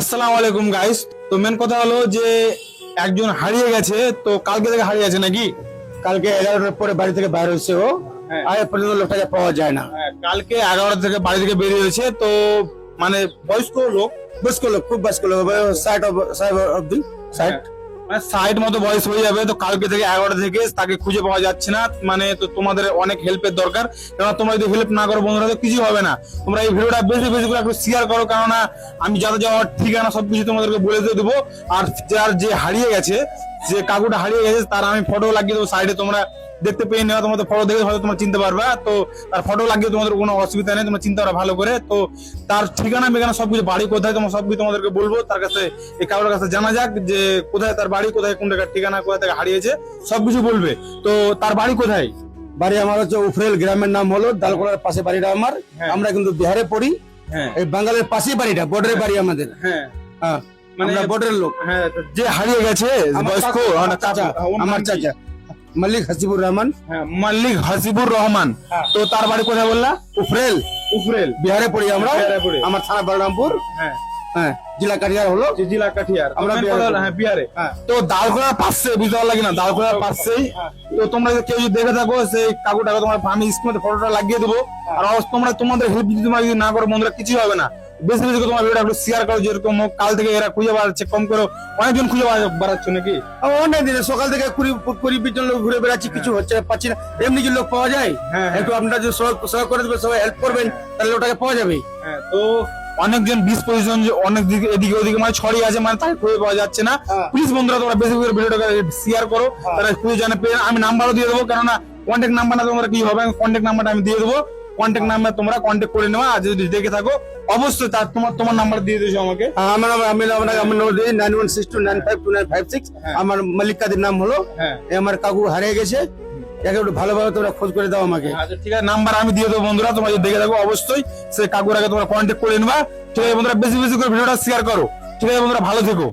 আসসালামু আলাইকুম গাইস। তো মেন কথা হলো যে একজন হারিয়ে গেছে, তো কালকে থেকে হারিয়ে গেছে নাকি? কালকে 11টার পরে বাড়ি থেকে বাইরে হয়েছে ও। হ্যাঁ। আর এ পর্যন্ত লোকটাকে পাওয়া যায় না। কালকে 11টা থেকে বাড়ি থেকে বেরিয়ে হয়েছে, তো মানে বয়স্ক লোক, বয়স্ক লোক, খুব বয়স্ক লোক, 60 অব্দি, 60। মানে 60 মতো বয়স হয়ে যাবে। তো কালকে থেকে 11টা থেকে তাকে খুঁজে পাওয়া যাচ্ছে না। মানে তো তোমাদের অনেক হেল্পের দরকার, কারণ তোমরা যদি হেল্প না করো বন্ধুরা তো কিছু হবে না। তোমরা এই ভিডিওটা বেশি বেশি করে একটু শেয়ার করো, কেননা আমি যাতে যাওয়ার ঠিকানা সবকিছু তোমাদেরকে বলে দিয়ে দেবো। আর যার যে হারিয়ে গেছে, যে কাকুটা হারিয়ে গেছে, তার আমি ফটো লাগিয়ে দেবো সাইডে, তোমরা দেখতে পেয়ে নেওয়া। তোমাদের ফটো দেখে হয়তো তোমরা চিনতে পারবা। তো তার ফটো লাগিয়ে তোমাদের কোনো অসুবিধা নেই, তোমরা চিন্তা করো ভালো করে। তো তার ঠিকানা মেকানা সবকিছু, বাড়ি কোথায়, তোমার সবকিছু তোমাদেরকে বলবো। তার কাছে এই কাকুর কাছে জানা যাক যে কোথায় তার বাড়ি, কোথায় কোন জায়গার ঠিকানা, কোথায় থেকে হারিয়েছে, সবকিছু বলবে। তো তার বাড়ি কোথায়? বাড়ি আমার হচ্ছে উফরেল, গ্রামের নাম হলো দালকোলার পাশে বাড়িটা আমার। হ্যাঁ। আমরা কিন্তু বিহারে পড়ি। হ্যাঁ এই বাঙালির পাশেই বাড়িটা, বর্ডারের বাড়ি আমাদের। হ্যাঁ হ্যাঁ, মানে আমরা বর্ডারের লোক। হ্যাঁ, তো যে হারিয়ে গেছে আমার বয়স্ক, চাচা, মানে চাচা, ওর নাম আমার কি? চাচা মালিক হাসিবুর রহমান। হ্যাঁ, মালিক হাসিবুর রহমান। হ্যাঁ। তো তার বাড়ি কোথায় বললা? উফরেল, উফরেল, বিহারে পড়ি আমরা। বিহারে পড়ি। আমার থানা বলরামপুর। হ্যাঁ, হ্যাঁ, জেলা কাটিয়ার হলো। জেলা কাঠিয়ার। আমরা আমরা বিহারে। হ্যাঁ বিহারে। হ্যাঁ। তো দালখোলার পাশে, বুঝতে পারলা কিনা, দালখোলার পাশেই। তো তোমরা যদি কেউ যদি দেখে থাকো সেই কাকুটাকে, তোমার আমি স্ক্রিনে ফটোটা লাগিয়ে দেবো। আর তোমরা তোমাদের হেল্প যদি তোমরা যদি না করো বন্ধুরা, কিছু হবে না। বেশি বেশি করে তোমার ভিডিওটা একটু শেয়ার করো, যেরকম হোক। কাল থেকে এরা খুঁজে বেড়াচ্ছে, কম করো, অনেকজন খুঁজে বেড়াচ্ছে নাকি? অনেক দিনে সকাল থেকে 20-20 জন লোক ঘুরে বেড়াচ্ছি, কিছু হচ্ছে না, পাচ্ছি না। এমনি যে লোক পাওয়া যায়, হ্যাঁ, হ্যাঁ। একটু আপনারা যদি সহায় করে দেবেন, সবাই হেল্প করবেন, তাহলে ওটাকে পাওয়া যাবে। হ্যাঁ, তো অনেকজন 20-25 জন যে অনেক দিকে এদিকে ওদিকে মানে ছড়িয়ে আছে, মানে তাকে খুঁজে পাওয়া যাচ্ছে না। হ্যাঁ। প্লিজ বন্ধুরা তোমরা বেশি করে ভিডিওটাকে শেয়ার করো, তারা খুঁজে জানে পেয়ে। আমি নাম্বারও দিয়ে দেবো, কেননা কন্ট্যাক্ট নাম্বার না তোমরা কি হবে, কন্ট্যাক্ট নাম্বারটা আমি দিয়ে দেবো। কন্ট্যাক্ট নাম্বার তোমরা কন্ট্যাক্ট করে নেওয়া। আর যদি দেখে থাকো অবশ্যই তার তোমার নাম্বার দিয়ে দিয়েছো আমাকে। আমার নম্বর দিই 9162952956। হ্যাঁ। আমার মালিক কাদের নাম হলো। হ্যাঁ। এ আমার কাকু হারিয়ে গেছে, একে একটু ভালোভাবে তোমরা খোঁজ করে দাও আমাকে। আচ্ছা ঠিক আছে, নাম্বার আমি দিয়ে দেবো বন্ধুরা। তোমরা যদি দেখে থাকো অবশ্যই সেই কাকুর আগে তোমরা কন্ট্যাক্ট করে নেবা। ঠিক আছে বন্ধুরা, বেশি বেশি করে ভিডিওটা শেয়ার করো। ঠিক আছে বন্ধুরা, ভালো থেকো।